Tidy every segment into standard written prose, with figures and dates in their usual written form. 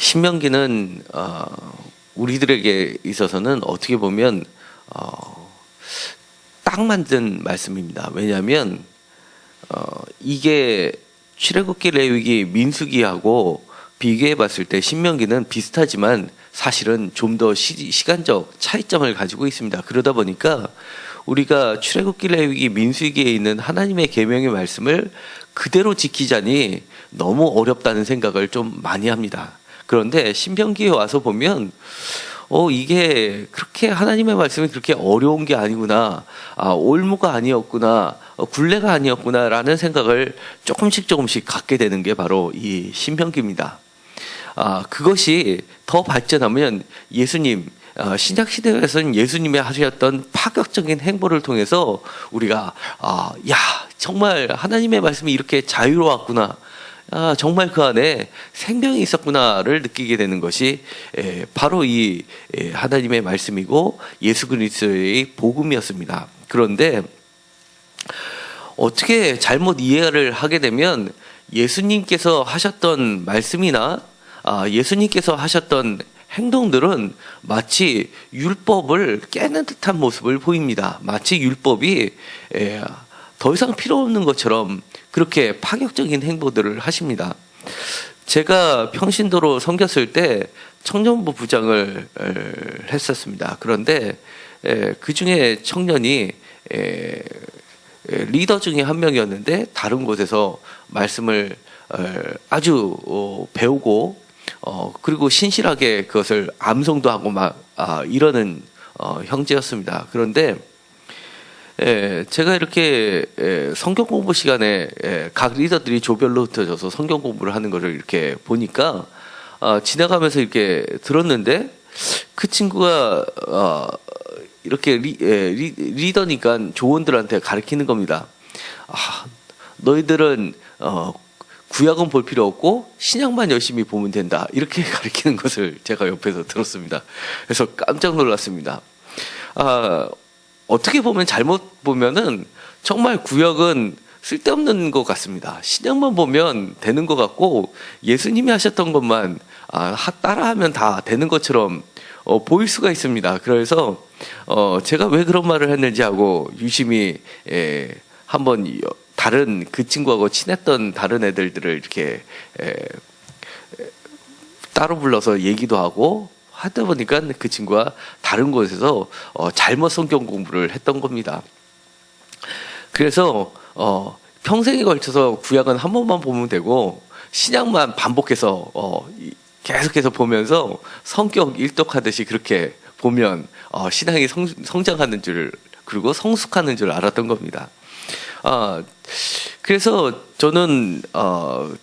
신명기는 우리들에게 있어서는 어떻게 보면 딱 맞는 말씀입니다. 왜냐하면 이게 출애굽기, 레위기, 민수기하고 비교해 봤을 때 신명기는 비슷하지만 사실은 좀 더 시간적 차이점을 가지고 있습니다. 그러다 보니까 우리가 출애굽기, 레위기, 민수기에 있는 하나님의 계명의 말씀을 그대로 지키자니 너무 어렵다는 생각을 좀 많이 합니다. 그런데 신명기에 와서 보면 이게 그렇게 하나님의 말씀이 그렇게 어려운 게 아니구나, 올무가 아니었구나, 굴레가 아니었구나라는 생각을 조금씩 갖게 되는 게 바로 이 신명기입니다. 그것이 더 발전하면 예수님, 신약 시대에서는 예수님이 하셨던 파격적인 행보를 통해서 우리가 정말 하나님의 말씀이 이렇게 자유로웠구나, 정말 그 안에 생명이 있었구나를 느끼게 되는 것이 바로 이 하나님의 말씀이고 예수 그리스도의 복음이었습니다. 그런데 어떻게 잘못 이해를 하게 되면 예수님께서 하셨던 말씀이나 예수님께서 하셨던 행동들은 마치 율법을 깨는 듯한 모습을 보입니다. 마치 율법이 더 이상 필요 없는 것처럼 그렇게 파격적인 행보들을 하십니다. 제가 평신도로 섬겼을 때 청년부 부장을 했었습니다. 그런데 그 중에 청년이 리더 중에 한 명이었는데 다른 곳에서 말씀을 아주 배우고 그리고 신실하게 그것을 암송도 하고 이러는 형제였습니다. 그런데 제가 이렇게 성경 공부 시간에 각 리더들이 조별로 흩어져서 성경 공부를 하는 것을 이렇게 보니까 지나가면서 이렇게 들었는데 그 친구가 이렇게 리더니까 조원들한테 가르치는 겁니다. 너희들은 구약은 볼 필요 없고 신약만 열심히 보면 된다, 이렇게 가르치는 것을 제가 옆에서 들었습니다. 그래서 깜짝 놀랐습니다. 어떻게 보면 잘못 보면은 정말 구약은 쓸데없는 것 같습니다. 신약만 보면 되는 것 같고 예수님이 하셨던 것만 따라하면 다 되는 것처럼 보일 수가 있습니다. 그래서 제가 왜 그런 말을 했는지 하고 유심히 한번 다른 그 친구하고 친했던 다른 애들을 이렇게 따로 불러서 얘기도 하고 하다 보니까 그 친구가 다른 곳에서 잘못 성경 공부를 했던 겁니다. 그래서 평생에 걸쳐서 구약은 한 번만 보면 되고 신약만 반복해서 계속해서 보면서 성격 일독하듯이 그렇게 보면 신앙이 성장하는 줄, 그리고 성숙하는 줄 알았던 겁니다. 그래서 저는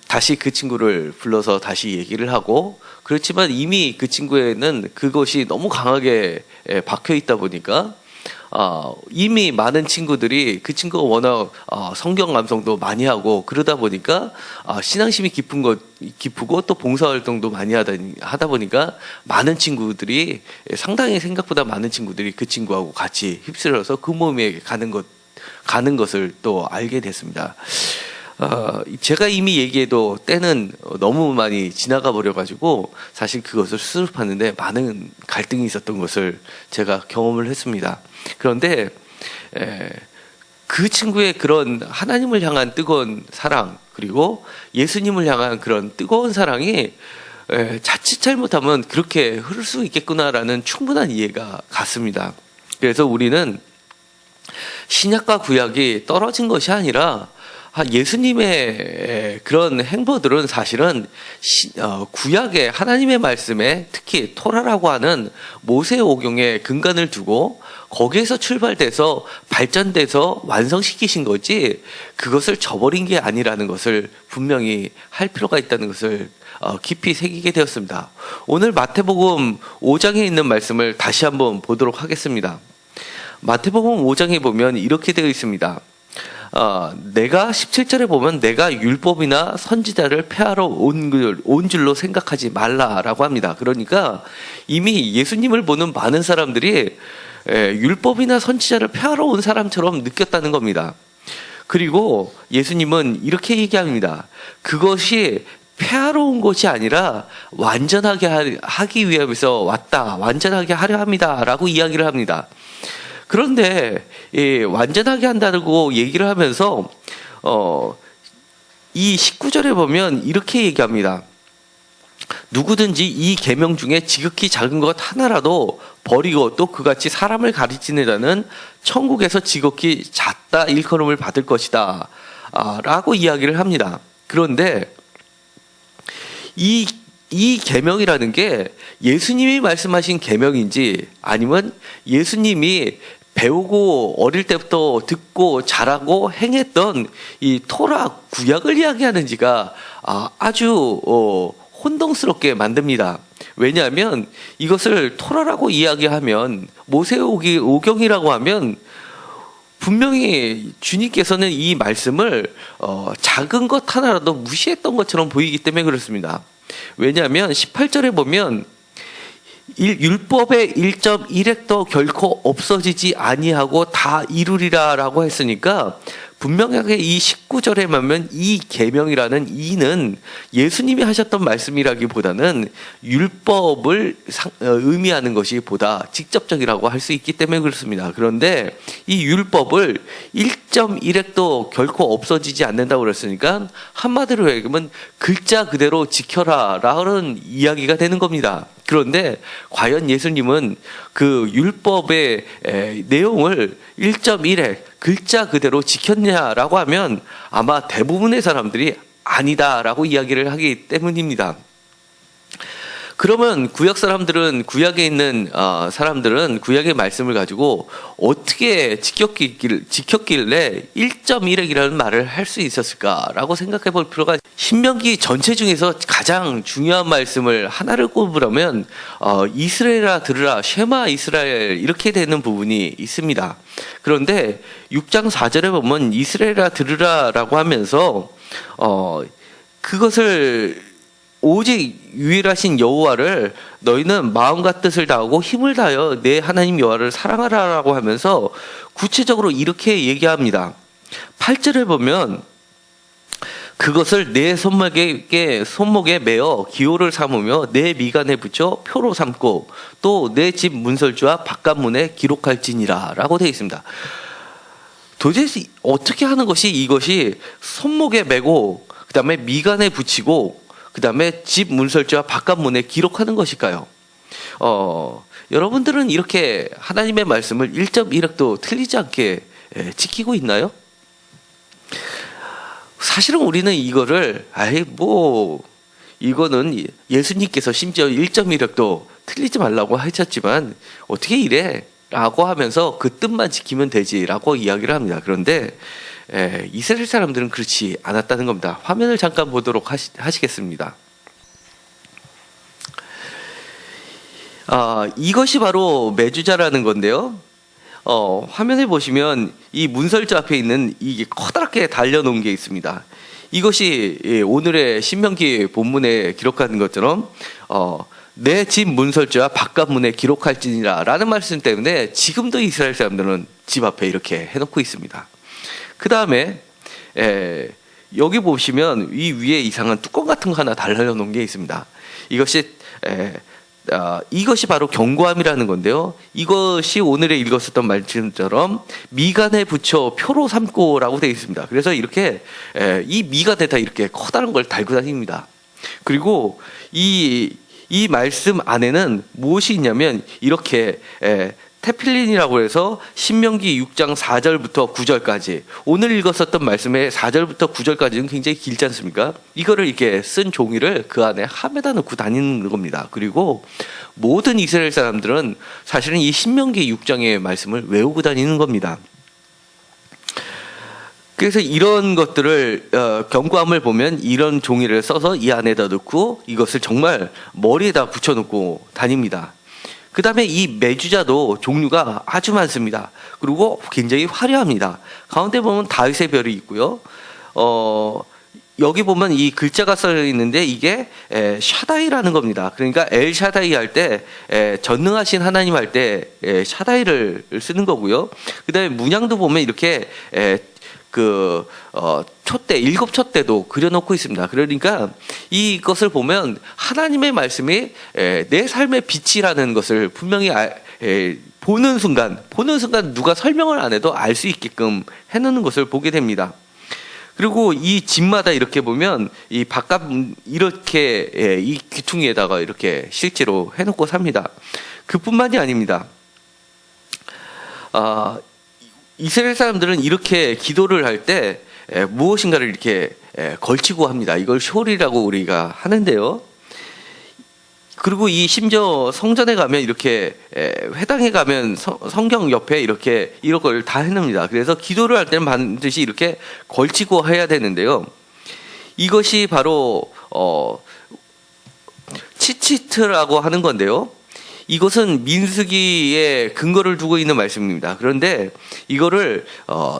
다시 그 친구를 불러서 다시 얘기를 하고, 그렇지만 이미 그 친구에는 그것이 너무 강하게 박혀 있다 보니까 이미 많은 친구들이, 그 친구가 워낙 성경 암송도 많이 하고 그러다 보니까 신앙심이 깊고 또 봉사활동도 많이 하다 보니까 많은 친구들이, 상당히 생각보다 많은 친구들이 그 친구하고 같이 휩쓸려서 그 모임에 가는 것을 또 알게 됐습니다. 제가 이미 얘기해도 때는 너무 많이 지나가 버려가지고 사실 그것을 수습하는데 많은 갈등이 있었던 것을 제가 경험을 했습니다. 그런데 그 친구의 그런 하나님을 향한 뜨거운 사랑, 그리고 예수님을 향한 그런 뜨거운 사랑이 자칫 잘못하면 그렇게 흐를 수 있겠구나라는 충분한 이해가 갔습니다. 그래서 우리는 신약과 구약이 떨어진 것이 아니라 예수님의 그런 행보들은 사실은 구약의 하나님의 말씀에, 특히 토라라고 하는 모세오경의 근간을 두고 거기에서 출발돼서 발전돼서 완성시키신 거지, 그것을 저버린 게 아니라는 것을 분명히 할 필요가 있다는 것을 깊이 새기게 되었습니다. 오늘 마태복음 5장에 있는 말씀을 다시 한번 보도록 하겠습니다. 마태복음 5장에 보면 이렇게 되어 있습니다. 내가 17절에 보면 내가 율법이나 선지자를 폐하러 온 줄로 생각하지 말라라고 합니다. 그러니까 이미 예수님을 보는 많은 사람들이 율법이나 선지자를 폐하러 온 사람처럼 느꼈다는 겁니다. 그리고 예수님은 이렇게 얘기합니다. 그것이 폐하러 온 것이 아니라 완전하게 하기 위해서 왔다. 완전하게 하려 합니다라고 이야기를 합니다. 그런데 완전하게 한다고 얘기를 하면서 이 19절에 보면 이렇게 얘기합니다. 누구든지 이 계명 중에 지극히 작은 것 하나라도 버리고 또 그같이 사람을 가르치는 자는 천국에서 지극히 작다 일컬음을 받을 것이다 라고 이야기를 합니다. 그런데 이 계명이라는 게 예수님이 말씀하신 계명인지 아니면 예수님이 배우고 어릴 때부터 듣고 자라고 행했던 이 토라 구약을 이야기하는지가 아주 혼동스럽게 만듭니다. 왜냐하면 이것을 토라라고 이야기하면 모세오경이라고 하면 분명히 주님께서는 이 말씀을 작은 것 하나라도 무시했던 것처럼 보이기 때문에 그렇습니다. 왜냐하면 18절에 보면 율법의 1.1획도 결코 없어지지 아니하고 다 이루리라 라고 했으니까 분명하게 이 19절에 보면 이 계명이라는 이는 예수님이 하셨던 말씀이라기보다는 율법을 의미하는 것이 보다 직접적이라고 할 수 있기 때문에 그렇습니다. 그런데 이 율법을 1.1획도 결코 없어지지 않는다고 그랬으니까 한마디로 얘기하면 글자 그대로 지켜라 라는 이야기가 되는 겁니다. 그런데 과연 예수님은 그 율법의 내용을 1.1획 글자 그대로 지켰냐라고 하면 아마 대부분의 사람들이 아니다라고 이야기를 하기 때문입니다. 그러면 구약 사람들은 구약에 있는 사람들은 구약의 말씀을 가지고 어떻게 지켰길래 1.1획이라는 말을 할 수 있었을까라고 생각해 볼 필요가 신명기 전체 중에서 가장 중요한 말씀을 하나를 꼽으려면 이스라엘아 들으라 쉐마 이스라엘 이렇게 되는 부분이 있습니다. 그런데 6장 4절에 보면 이스라엘아 들으라라고 하면서 그것을 오직 유일하신 여호와를 너희는 마음과 뜻을 다하고 힘을 다하여 내 하나님 여호와를 사랑하라라고 하면서 구체적으로 이렇게 얘기합니다. 8절에 보면 그것을 내 손목에 매어 기호를 삼으며 내 미간에 붙여 표로 삼고 또 내 집 문설주와 바깥문에 기록할지니라 라고 되어 있습니다. 도대체 어떻게 하는 것이 이것이 손목에 매고 그 다음에 미간에 붙이고 그 다음에 집 문설주와 바깥문에 기록하는 것일까요? 여러분들은 이렇게 하나님의 말씀을 1.1획도 틀리지 않게 지키고 있나요? 사실은 우리는 이거를 이거는 예수님께서 심지어 1.1획도 틀리지 말라고 하셨지만 어떻게 이래? 라고 하면서 그 뜻만 지키면 되지 라고 이야기를 합니다. 그런데 이스라엘 사람들은 그렇지 않았다는 겁니다. 화면을 잠깐 보도록 하시겠습니다. 이것이 바로 매주자라는 건데요. 화면을 보시면 이 문설주 앞에 있는 이게 커다랗게 달려놓은 게 있습니다. 이것이 오늘의 신명기 본문에 기록하는 것처럼 내 집 문설주와 바깥문에 기록할지니라 라는 말씀 때문에 지금도 이스라엘 사람들은 집 앞에 이렇게 해놓고 있습니다. 그 다음에 여기 보시면 이 위에 이상한 뚜껑 같은 거 하나 달려놓은 게 있습니다. 이것이 바로 경고함이라는 건데요. 이것이 오늘에 읽었었던 말씀처럼 미간에 붙여 표로 삼고라고 되어 있습니다. 그래서 이렇게 이 미간에다 이렇게 커다란 걸 달고 다닙니다. 그리고 이 말씀 안에는 무엇이 있냐면 이렇게 테필린이라고 해서 신명기 6장 4절부터 9절까지 오늘 읽었었던 말씀의 4절부터 9절까지는 굉장히 길지 않습니까? 이거를 이렇게 쓴 종이를 그 안에 함에다 넣고 다니는 겁니다. 그리고 모든 이스라엘 사람들은 사실은 이 신명기 6장의 말씀을 외우고 다니는 겁니다. 그래서 이런 것들을 경고함을 보면 이런 종이를 써서 이 안에다 넣고 이것을 정말 머리에다 붙여놓고 다닙니다. 그 다음에 이 매주자도 종류가 아주 많습니다. 그리고 굉장히 화려합니다. 가운데 보면 다윗의 별이 있고요. 여기 보면 이 글자가 써 있는데 이게 샤다이라는 겁니다. 그러니까 엘 샤다이 할 때 전능하신 하나님 할 때 샤다이를 쓰는 거고요. 그다음에 문양도 보면 이렇게 촛대, 7촛대도 그려놓고 있습니다. 그러니까 이것을 보면 하나님의 말씀이 내 삶의 빛이라는 것을 분명히 보는 순간 누가 설명을 안 해도 알 수 있게끔 해놓는 것을 보게 됩니다. 그리고 이 집마다 이렇게 보면 이 바깥 이렇게 이 귀퉁이에다가 이렇게 실제로 해놓고 삽니다. 그뿐만이 아닙니다. 이스라엘 사람들은 이렇게 기도를 할 때 무엇인가를 이렇게 걸치고 합니다. 이걸 숄이라고 우리가 하는데요. 그리고 이 심지어 성전에 가면 이렇게 회당에 가면 성경 옆에 이렇게 이런 걸 다 해놓습니다. 그래서 기도를 할 때는 반드시 이렇게 걸치고 해야 되는데요. 이것이 바로 치치트라고 하는 건데요. 이것은 민수기에 근거를 두고 있는 말씀입니다. 그런데 이거를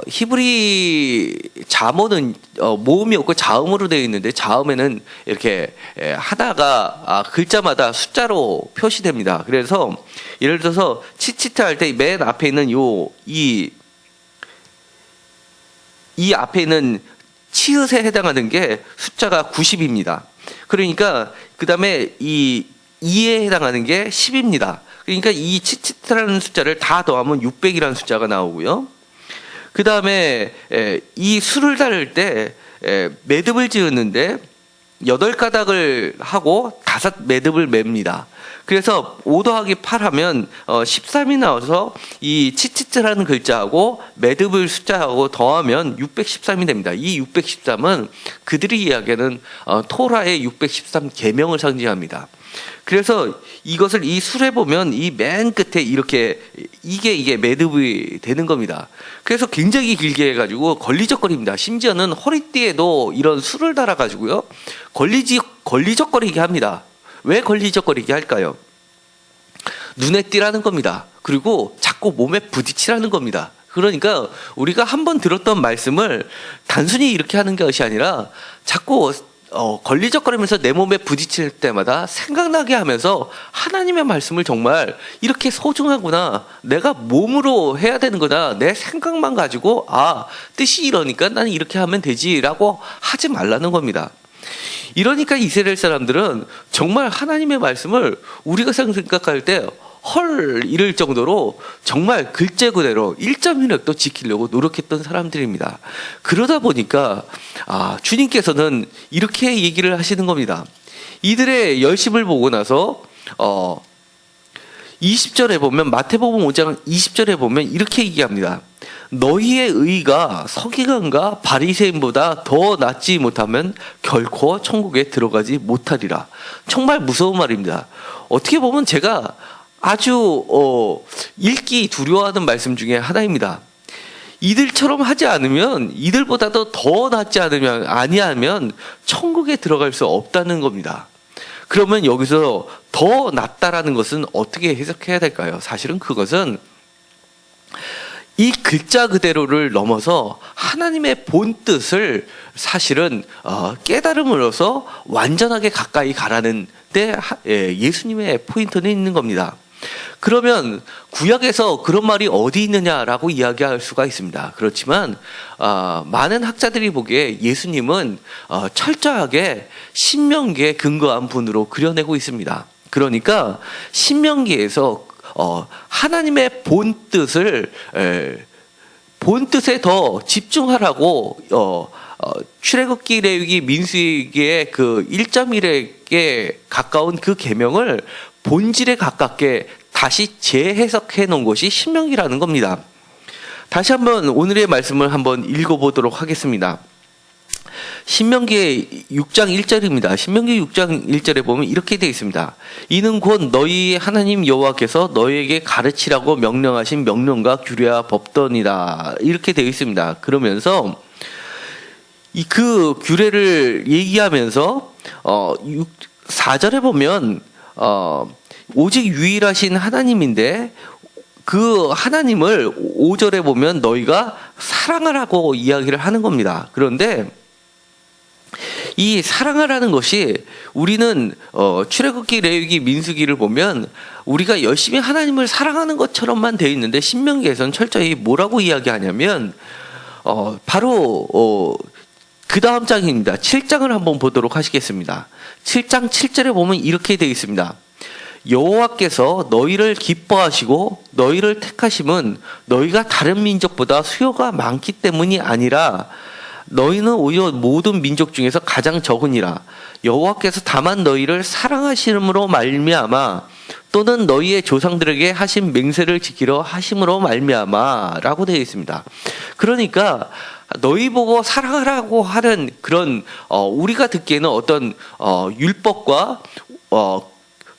히브리 자모는 모음이 없고 자음으로 되어 있는데 자음에는 이렇게 하나가 글자마다 숫자로 표시됩니다. 그래서 예를 들어서 치치트 할 때 맨 앞에 있는 이 앞에 있는 치읓에 해당하는 게 숫자가 90입니다. 그러니까 그 다음에 이 2에 해당하는 게 10입니다. 그러니까 이 치치트라는 숫자를 다 더하면 600이라는 숫자가 나오고요. 그 다음에 이 수를 다룰 때 매듭을 지었는데 8가닥을 하고 5매듭을 맵니다. 그래서 5 더하기 8 하면 13이 나와서 이 치치트라는 글자하고 매듭을 숫자하고 더하면 613이 됩니다. 이 613은 그들이 이야기하는 토라의 613 계명을 상징합니다. 그래서 이것을 이 술에 보면 이 맨 끝에 이렇게 이게 매듭이 되는 겁니다. 그래서 굉장히 길게 해가지고 걸리적거립니다. 심지어는 허리띠에도 이런 술을 달아가지고요 걸리적거리게 합니다. 왜 걸리적거리게 할까요? 눈에 띄라는 겁니다. 그리고 자꾸 몸에 부딪히라는 겁니다. 그러니까 우리가 한번 들었던 말씀을 단순히 이렇게 하는 것이 아니라 자꾸 걸리적거리면서 내 몸에 부딪힐 때마다 생각나게 하면서 하나님의 말씀을 정말 이렇게 소중하구나, 내가 몸으로 해야 되는 거다, 내 생각만 가지고 뜻이 이러니까 나는 이렇게 하면 되지라고 하지 말라는 겁니다. 이러니까 이스라엘 사람들은 정말 하나님의 말씀을 우리가 생각할 때 이럴 정도로 정말 글자 그대로 1.1획도 지키려고 노력했던 사람들입니다. 그러다 보니까 주님께서는 이렇게 얘기를 하시는 겁니다. 이들의 열심을 보고 나서 20절에 보면, 마태복음 5장 20절에 보면 이렇게 얘기합니다. 너희의 의가 서기관과 바리새인보다 더 낫지 못하면 결코 천국에 들어가지 못하리라. 정말 무서운 말입니다. 어떻게 보면 제가 아주 읽기 두려워하는 말씀 중에 하나입니다. 이들처럼 하지 않으면, 이들보다도 더 낫지 아니하면 천국에 들어갈 수 없다는 겁니다. 그러면 여기서 더 낫다라는 것은 어떻게 해석해야 될까요? 사실은 그것은 이 글자 그대로를 넘어서 하나님의 본 뜻을 사실은 깨달음으로써 완전하게 가까이 가라는 데 예수님의 포인트는 있는 겁니다. 그러면 구약에서 그런 말이 어디 있느냐라고 이야기할 수가 있습니다. 그렇지만 많은 학자들이 보기에 예수님은 철저하게 신명기에 근거한 분으로 그려내고 있습니다. 그러니까 신명기에서 하나님의 본 뜻에 더 집중하라고 출애굽기, 레위기, 민수기의 그 1.1에 가까운 그 계명을 본질에 가깝게 다시 재해석해 놓은 것이 신명기라는 겁니다. 다시 한번 오늘의 말씀을 한번 읽어보도록 하겠습니다. 신명기 6장 1절입니다. 신명기 6장 1절에 보면 이렇게 되어 있습니다. 이는 곧 너희 하나님 여호와께서 너희에게 가르치라고 명령하신 명령과 규례와 법도니라. 이렇게 되어 있습니다. 그러면서 그 규례를 얘기하면서 4절에 보면 오직 유일하신 하나님인데 그 하나님을 5절에 보면 너희가 사랑하라고 이야기를 하는 겁니다. 그런데 이 사랑하라는 것이 우리는 출애굽기, 레위기, 민수기를 보면 우리가 열심히 하나님을 사랑하는 것처럼만 되어 있는데 신명기에서는 철저히 뭐라고 이야기하냐면 바로 그 다음 장입니다. 7장을 한번 보도록 하시겠습니다. 7장 7절에 보면 이렇게 되어 있습니다. 여호와께서 너희를 기뻐하시고 너희를 택하심은 너희가 다른 민족보다 수요가 많기 때문이 아니라 너희는 오히려 모든 민족 중에서 가장 적으니라. 여호와께서 다만 너희를 사랑하심으로 말미암아 또는 너희의 조상들에게 하신 맹세를 지키려 하심으로 말미암아라고 되어 있습니다. 그러니까 너희 보고 사랑하라고 하는 그런 우리가 듣기에는 어떤 율법과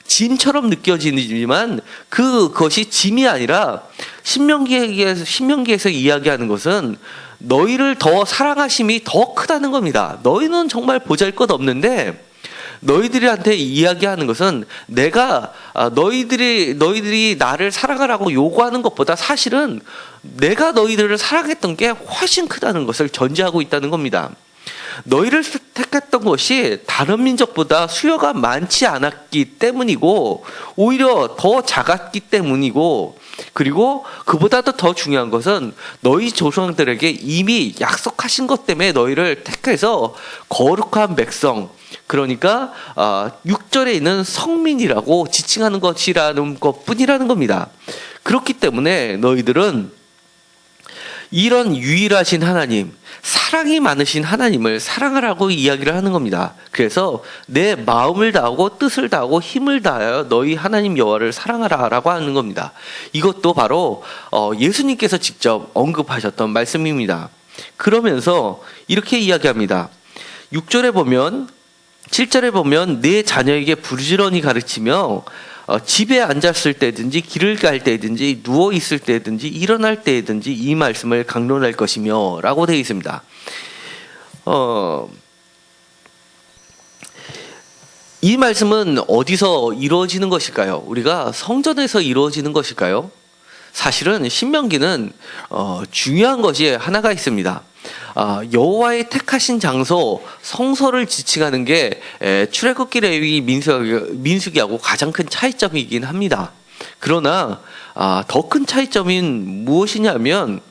짐처럼 느껴지지만 그것이 짐이 아니라 신명기에서 이야기하는 것은 너희를 더 사랑하심이 더 크다는 겁니다. 너희는 정말 보잘것없는데 너희들한테 이야기하는 것은 내가 너희들이 나를 사랑하라고 요구하는 것보다 사실은 내가 너희들을 사랑했던 게 훨씬 크다는 것을 전제하고 있다는 겁니다. 너희를 택했던 것이 다른 민족보다 수요가 많지 않았기 때문이고 오히려 더 작았기 때문이고 그리고 그보다도 더 중요한 것은 너희 조상들에게 이미 약속하신 것 때문에 너희를 택해서 거룩한 백성 그러니까 6절에 있는 성민이라고 지칭하는 것이라는 것뿐이라는 겁니다. 그렇기 때문에 너희들은 이런 유일하신 하나님, 사랑이 많으신 하나님을 사랑하라고 이야기를 하는 겁니다. 그래서 내 마음을 다하고 뜻을 다하고 힘을 다하여 너희 하나님 여호와를 사랑하라라고 하는 겁니다. 이것도 바로 예수님께서 직접 언급하셨던 말씀입니다. 그러면서 이렇게 이야기합니다. 6절에 보면 7절에 보면 내 자녀에게 부지런히 가르치며 집에 앉았을 때든지 길을 갈 때든지 누워 있을 때든지 일어날 때든지 이 말씀을 강론할 것이며 라고 되어 있습니다. 이 말씀은 어디서 이루어지는 것일까요? 우리가 성전에서 이루어지는 것일까요? 사실은 신명기는 중요한 것이 하나가 있습니다. 여호와의 택하신 장소 성소를 지칭하는 게 출애굽기, 레위기, 민수기하고 가장 큰 차이점이긴 합니다. 그러나 더 큰 차이점인 무엇이냐면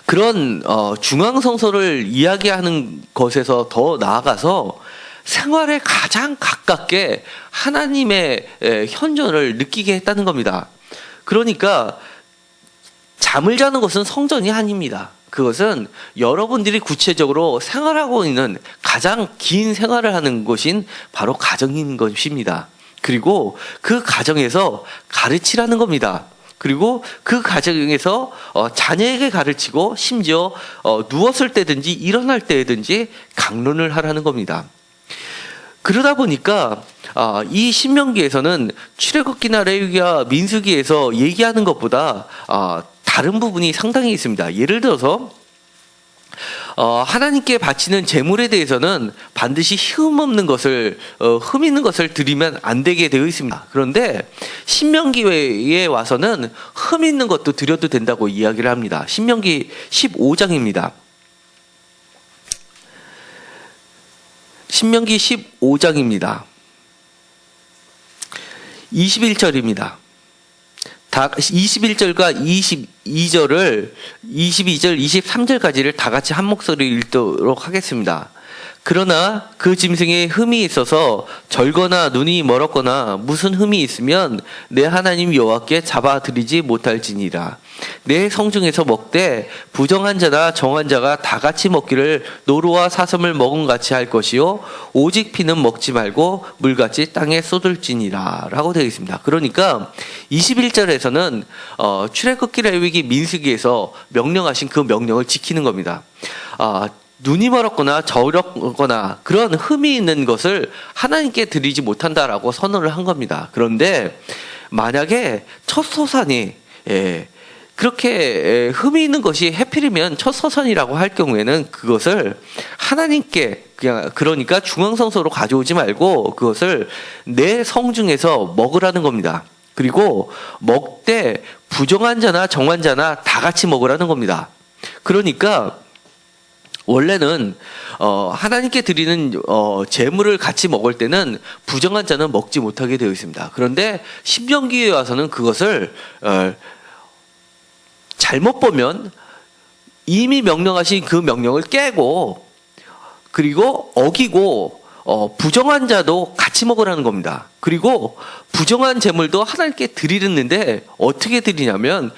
그런 중앙 성소를 이야기하는 것에서 더 나아가서 생활에 가장 가깝게 하나님의 현존을 느끼게 했다는 겁니다. 그러니까 잠을 자는 것은 성전이 아닙니다. 그것은 여러분들이 구체적으로 생활하고 있는 가장 긴 생활을 하는 곳인 바로 가정인 것입니다. 그리고 그 가정에서 가르치라는 겁니다. 그리고 그 가정에서 자녀에게 가르치고 심지어 누웠을 때든지 일어날 때든지 강론을 하라는 겁니다. 그러다 보니까 이 신명기에서는 출애굽기나 레위기와 민수기에서 얘기하는 것보다 다른 부분이 상당히 있습니다. 예를 들어서 하나님께 바치는 제물에 대해서는 반드시 흠 있는 것을 드리면 안 되게 되어 있습니다. 그런데 신명기에 와서는 흠 있는 것도 드려도 된다고 이야기를 합니다. 신명기 15장입니다. 신명기 15장입니다. 21절입니다. 21절과 22절, 23절까지를 다 같이 한 목소리로 읽도록 하겠습니다. 그러나 그 짐승에 흠이 있어서 절거나 눈이 멀었거나 무슨 흠이 있으면 내 하나님 여호와께 잡아드리지 못할지니라. 내 성중에서 먹되 부정한 자나 정한 자가 다 같이 먹기를 노루와 사슴을 먹은 같이 할 것이요 오직 피는 먹지 말고 물같이 땅에 쏟을지니라 라고 되어 있습니다. 그러니까 21절에서는 출애굽기, 레위기, 민수기에서 명령하신 그 명령을 지키는 겁니다. 눈이 멀었거나 저렸거나 그런 흠이 있는 것을 하나님께 드리지 못한다라고 선언을 한 겁니다. 그런데 만약에 첫 소산이 그렇게 흠이 있는 것이 해필이면 첫 소산이라고 할 경우에는 그것을 하나님께 그러니까 중앙성소로 가져오지 말고 그것을 내 성중에서 먹으라는 겁니다. 그리고 먹되 부정한 자나 정한 자나 다 같이 먹으라는 겁니다. 그러니까 원래는 하나님께 드리는 제물을 같이 먹을 때는 부정한 자는 먹지 못하게 되어 있습니다. 그런데 신명기에 와서는 그것을 잘못 보면 이미 명령하신 그 명령을 깨고 그리고 어기고 부정한 자도 같이 먹으라는 겁니다. 그리고 부정한 제물도 하나님께 드리는데 어떻게 드리냐면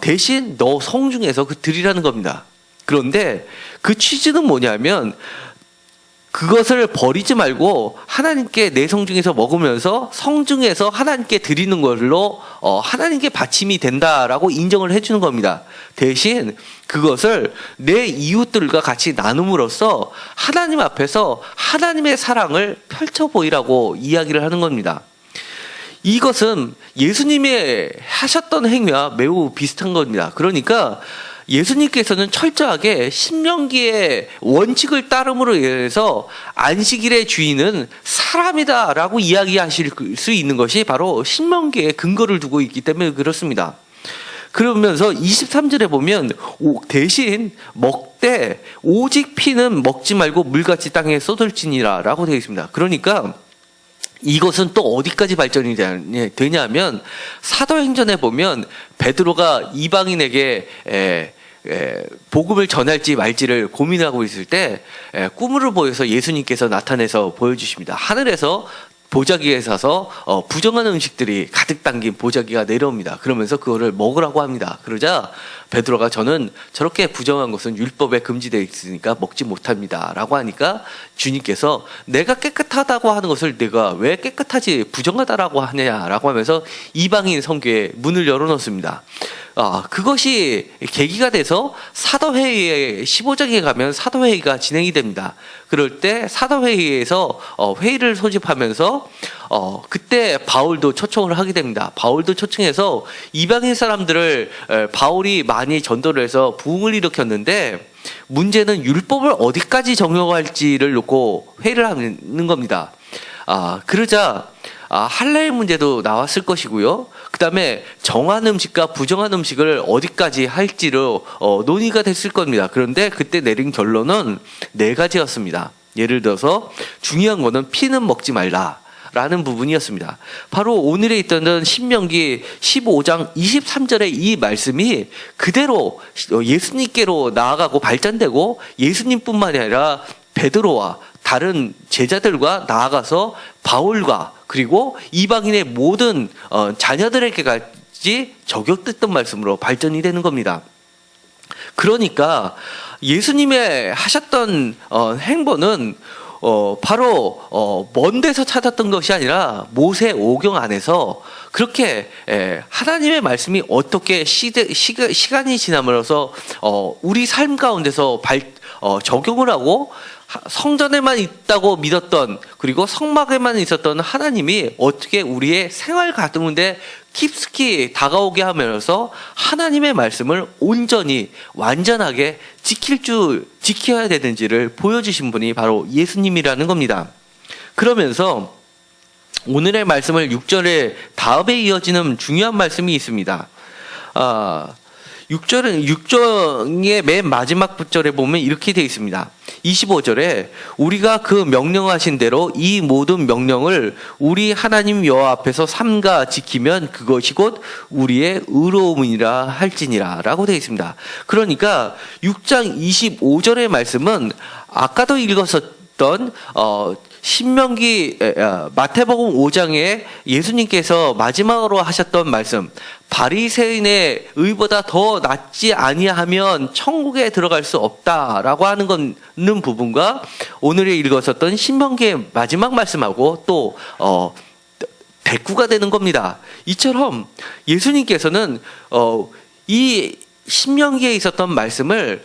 대신 너 성중에서 그 드리라는 겁니다. 그런데 그 취지는 뭐냐면 그것을 버리지 말고 하나님께 내 성중에서 먹으면서 성중에서 하나님께 드리는 걸로 하나님께 받침이 된다라고 인정을 해주는 겁니다. 대신 그것을 내 이웃들과 같이 나눔으로써 하나님 앞에서 하나님의 사랑을 펼쳐 보이라고 이야기를 하는 겁니다. 이것은 예수님이 하셨던 행위와 매우 비슷한 겁니다. 그러니까 예수님께서는 철저하게 신명기의 원칙을 따름으로 인해서 안식일의 주인은 사람이다라고 이야기하실 수 있는 것이 바로 신명기에 근거를 두고 있기 때문에 그렇습니다. 그러면서 23절에 보면 대신 먹되 오직 피는 먹지 말고 물같이 땅에 쏟을지니라 라고 되어 있습니다. 그러니까 이것은 또 어디까지 발전이 되냐면 사도행전에 보면 베드로가 이방인에게 복음을 전할지 말지를 고민하고 있을 때 꿈을 보여서 예수님께서 나타내서 보여주십니다. 하늘에서 보자기에 서서 부정한 음식들이 가득 담긴 보자기가 내려옵니다. 그러면서 그거를 먹으라고 합니다. 그러자 베드로가 저는 저렇게 부정한 것은 율법에 금지되어 있으니까 먹지 못합니다 라고 하니까 주님께서 내가 깨끗하다고 하는 것을 내가 왜 깨끗하지 부정하다라고 하냐라고 하면서 이방인 선교에 문을 열어놓습니다. 그것이 계기가 돼서 사도회의에 15장에 가면 사도회의가 진행이 됩니다. 그럴 때 사도회의에서 회의를 소집하면서 그때 바울도 초청을 하게 됩니다. 바울도 초청해서 이방인 사람들을 바울이 많이 전도를 해서 부흥을 일으켰는데 문제는 율법을 어디까지 적용할지를 놓고 회의를 하는 겁니다. 그러자 할례의 문제도 나왔을 것이고요. 그 다음에 정한 음식과 부정한 음식을 어디까지 할지로 논의가 됐을 겁니다. 그런데 그때 내린 결론은 4가지였습니다. 예를 들어서 중요한 거는 피는 먹지 말라 라는 부분이었습니다. 바로 오늘에 있던 신명기 15장 23절의 이 말씀이 그대로 예수님께로 나아가고 발전되고 예수님뿐만이 아니라 베드로와 다른 제자들과 나아가서 바울과 그리고 이방인의 모든 자녀들에게까지 적용됐던 말씀으로 발전이 되는 겁니다. 그러니까 예수님의 하셨던 행보는 바로 먼 데서 찾았던 것이 아니라 모세 오경 안에서 그렇게 하나님의 말씀이 어떻게 시간이 지남으로써 우리 삶 가운데서 적용을 하고 성전에만 있다고 믿었던 그리고 성막에만 있었던 하나님이 어떻게 우리의 생활 가운데 깊숙이 다가오게 하면서 하나님의 말씀을 온전히 완전하게 지켜야 되는지를 보여주신 분이 바로 예수님이라는 겁니다. 그러면서 오늘의 말씀을 6절에 다음에 이어지는 중요한 말씀이 있습니다. 6절의 맨 마지막 부절에 보면 이렇게 되어 있습니다. 25절에 우리가 그 명령하신 대로 이 모든 명령을 우리 하나님 여호와 앞에서 삼가 지키면 그것이 곧 우리의 의로움이라 할지니라 라고 되어 있습니다. 그러니까 6장 25절의 말씀은 아까도 읽었었던 신명기 마태복음 5장에 예수님께서 마지막으로 하셨던 말씀 바리새인의 의보다 더 낫지 아니하면 천국에 들어갈 수 없다라고 하는 부분과 오늘에 읽었었던 신명기의 마지막 말씀하고 또 대꾸가 되는 겁니다. 이처럼 예수님께서는 이 신명기에 있었던 말씀을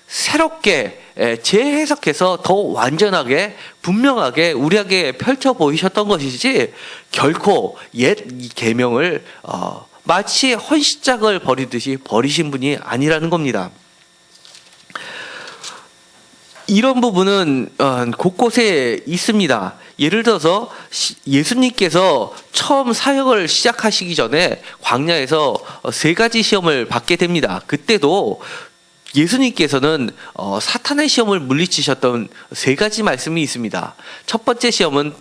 새롭게 재해석해서 더 완전하게 분명하게 우리에게 펼쳐 보이셨던 것이지 결코 옛 계명을 마치 헌시짝을 버리듯이 버리신 분이 아니라는 겁니다. 이런 부분은 곳곳에 있습니다. 예를 들어서 예수님께서 처음 사역을 시작하시기 전에 광야에서 3가지 시험을 받게 됩니다. 그때도 예수님께서는 사탄의 시험을 물리치셨던 세 가지 말씀이 있습니다. 첫 번째 시험은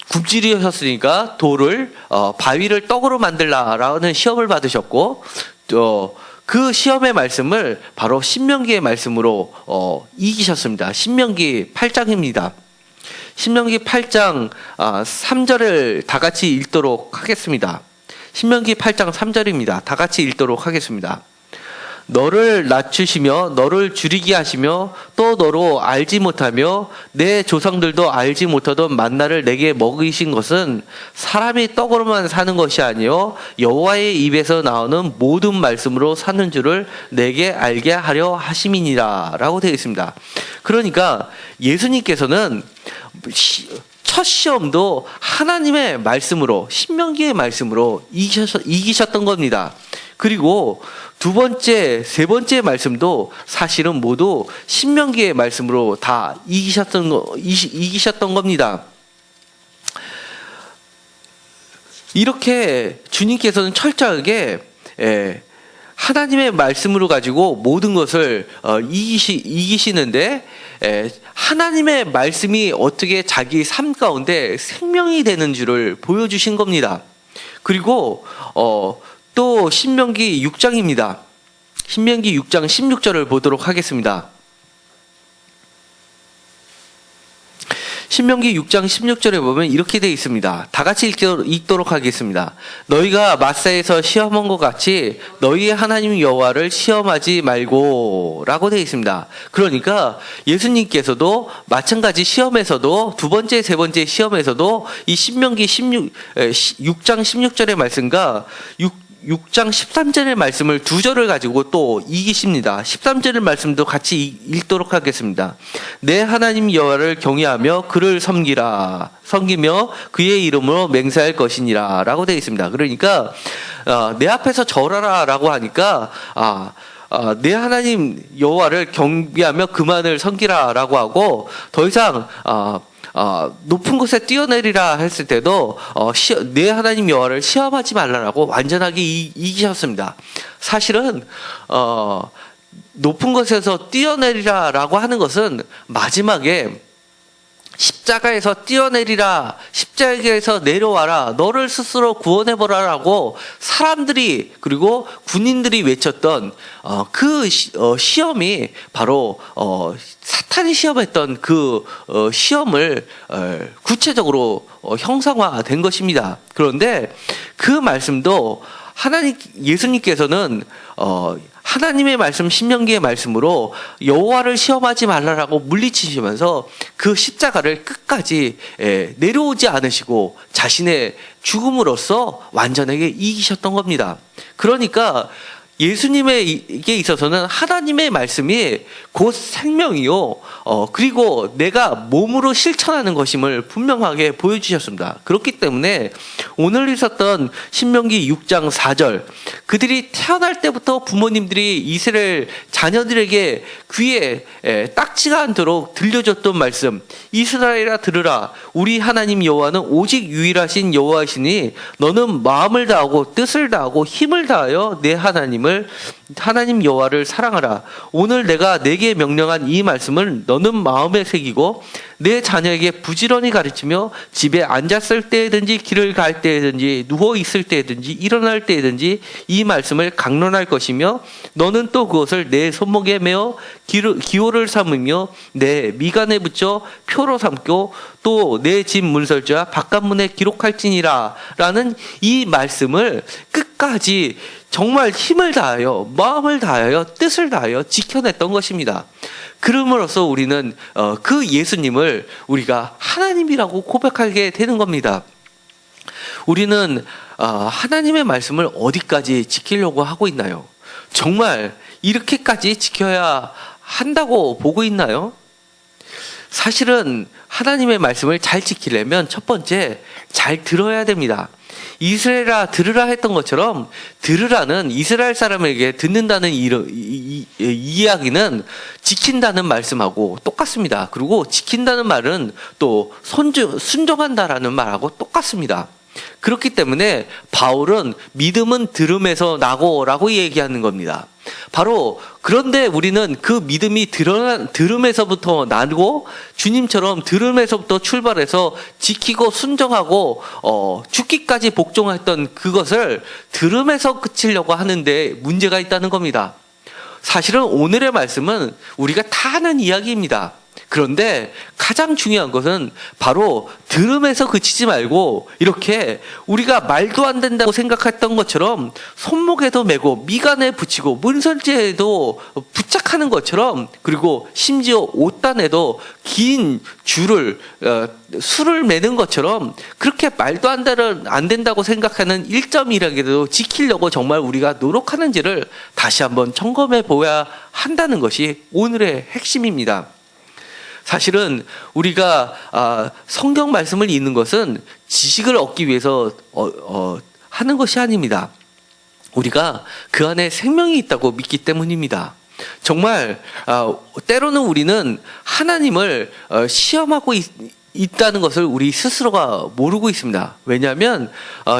굶주리셨으니까 돌을 바위를 떡으로 만들라라는 시험을 받으셨고, 그 시험의 말씀을 바로 신명기의 말씀으로 이기셨습니다. 신명기 8장입니다. 신명기 8장 3절을 다 같이 읽도록 하겠습니다. 신명기 8장 3절입니다. 다 같이 읽도록 하겠습니다. 너를 낮추시며 너를 줄이게 하시며 또 너로 알지 못하며 내 조상들도 알지 못하던 만나를 내게 먹이신 것은 사람이 떡으로만 사는 것이 아니요 여호와의 입에서 나오는 모든 말씀으로 사는 줄을 내게 알게 하려 하심이니라 라고 되어 있습니다. 그러니까 예수님께서는 첫 시험도 하나님의 말씀으로, 신명기의 말씀으로 이기셨던 겁니다. 그리고 두 번째, 세 번째 말씀도 사실은 모두 신명기의 말씀으로 다 이기셨던 겁니다. 이렇게 주님께서는 철저하게 하나님의 말씀으로 가지고 모든 것을 이기시는데, 하나님의 말씀이 어떻게 자기 삶 가운데 생명이 되는 줄을 보여주신 겁니다. 그리고 또 신명기 6장입니다. 신명기 6장 16절을 보도록 하겠습니다. 신명기 6장 16절에 보면 이렇게 되어 있습니다. 다 같이 읽도록 하겠습니다. 너희가 마사에서 시험한 것 같이 너희의 하나님 여호와를 시험하지 말고 라고 되어 있습니다. 그러니까 예수님께서도 마찬가지 시험에서도 두 번째, 세 번째 시험에서도 이 신명기 6장 16절의 말씀과 6장 13절의 말씀을 두 절을 가지고 또 이기십니다. 13절의 말씀도 같이 읽도록 하겠습니다. 내 하나님 여호와를 경외하며 그를 섬기며 그의 이름으로 맹세할 것이니라 라고 되어 있습니다. 그러니까 내 앞에서 절하라 라고 하니까 내 하나님 여호와를 경배하며 그만을 섬기라 라고 하고, 더 이상 높은 곳에 뛰어내리라 했을 때도 내 하나님 여호와를 시험하지 말라라고 완전하게 이기셨습니다. 사실은 높은 곳에서 뛰어내리라라고 하는 것은 마지막에 십자가에서 뛰어내리라, 십자가에서 내려와라, 너를 스스로 구원해보라라고 사람들이 그리고 군인들이 외쳤던 그 시험이 바로 사탄이 시험했던 그 시험을 구체적으로 형상화된 것입니다. 그런데 그 말씀도 예수님께서는 하나님의 말씀, 신명기의 말씀으로 여호와를 시험하지 말라라고 물리치시면서 그 십자가를 끝까지 내려오지 않으시고 자신의 죽음으로써 완전하게 이기셨던 겁니다. 그러니까 예수님에게 있어서는 하나님의 말씀이 곧 생명이요, 그리고 내가 몸으로 실천하는 것임을 분명하게 보여주셨습니다. 그렇기 때문에 오늘 있었던 신명기 6장 4절, 그들이 태어날 때부터 부모님들이 이스라엘 자녀들에게 귀에 딱지가 않도록 들려줬던 말씀, 이스라엘아 들으라, 우리 하나님 여호와는 오직 유일하신 여호와시니 너는 마음을 다하고 뜻을 다하고 힘을 다하여 내 하나님 여호와를 사랑하라. 오늘 내가 내게 명령한 이 말씀을 너는 마음에 새기고 내 자녀에게 부지런히 가르치며 집에 앉았을 때든지 길을 갈 때든지 누워 있을 때든지 일어날 때든지 이 말씀을 강론할 것이며 너는 또 그것을 내 손목에 메어 기호를 삼으며 내 미간에 붙여 표로 삼고 또 내 집 문설주와 바깥문에 기록할지니라 라는 이 말씀을 끝까지 정말 힘을 다하여 마음을 다하여 뜻을 다하여 지켜냈던 것입니다. 그럼으로써 우리는 그 예수님을 우리가 하나님이라고 고백하게 되는 겁니다. 우리는 하나님의 말씀을 어디까지 지키려고 하고 있나요? 정말 이렇게까지 지켜야 한다고 보고 있나요? 사실은 하나님의 말씀을 잘 지키려면 첫 번째, 잘 들어야 됩니다. 이스라엘아 들으라 했던 것처럼 들으라는 이스라엘 사람에게 듣는다는 이야기는 지킨다는 말씀하고 똑같습니다. 그리고 지킨다는 말은 또 순종한다라는 말하고 똑같습니다. 그렇기 때문에 바울은 믿음은 들음에서 나고라고 얘기하는 겁니다. 바로 그런데 우리는 그 믿음이 들음에서부터 나고 주님처럼 들음에서부터 출발해서 지키고 순종하고 죽기까지 복종했던 그것을 들음에서 그치려고 하는데 문제가 있다는 겁니다. 사실은 오늘의 말씀은 우리가 다 아는 이야기입니다. 그런데 가장 중요한 것은 바로 들음에서 그치지 말고 이렇게 우리가 말도 안 된다고 생각했던 것처럼 손목에도 메고 미간에 붙이고 문설주에도 부착하는 것처럼, 그리고 심지어 옷단에도 긴 줄을 술을 매는 것처럼 그렇게 말도 안 된다고 생각하는 1점이라도 지키려고 정말 우리가 노력하는지를 다시 한번 점검해 보아야 한다는 것이 오늘의 핵심입니다. 사실은 우리가 성경 말씀을 읽는 것은 지식을 얻기 위해서 하는 것이 아닙니다. 우리가 그 안에 생명이 있다고 믿기 때문입니다. 정말 때로는 우리는 하나님을 시험하고 있다는 것을 우리 스스로가 모르고 있습니다. 왜냐하면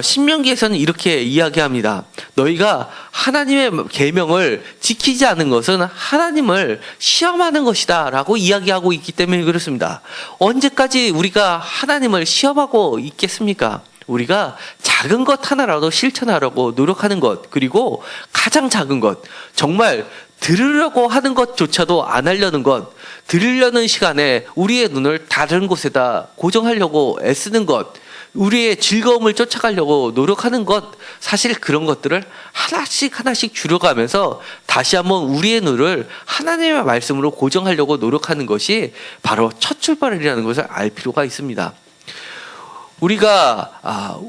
신명기에서는 이렇게 이야기합니다. 너희가 하나님의 계명을 지키지 않은 것은 하나님을 시험하는 것이다 라고 이야기하고 있기 때문에 그렇습니다. 언제까지 우리가 하나님을 시험하고 있겠습니까? 우리가 작은 것 하나라도 실천하려고 노력하는 것, 그리고 가장 작은 것, 정말 들으려고 하는 것조차도 안 하려는 것, 들으려는 시간에 우리의 눈을 다른 곳에다 고정하려고 애쓰는 것, 우리의 즐거움을 쫓아가려고 노력하는 것, 사실 그런 것들을 하나씩 줄여가면서 다시 한번 우리의 눈을 하나님의 말씀으로 고정하려고 노력하는 것이 바로 첫 출발이라는 것을 알 필요가 있습니다. 우리가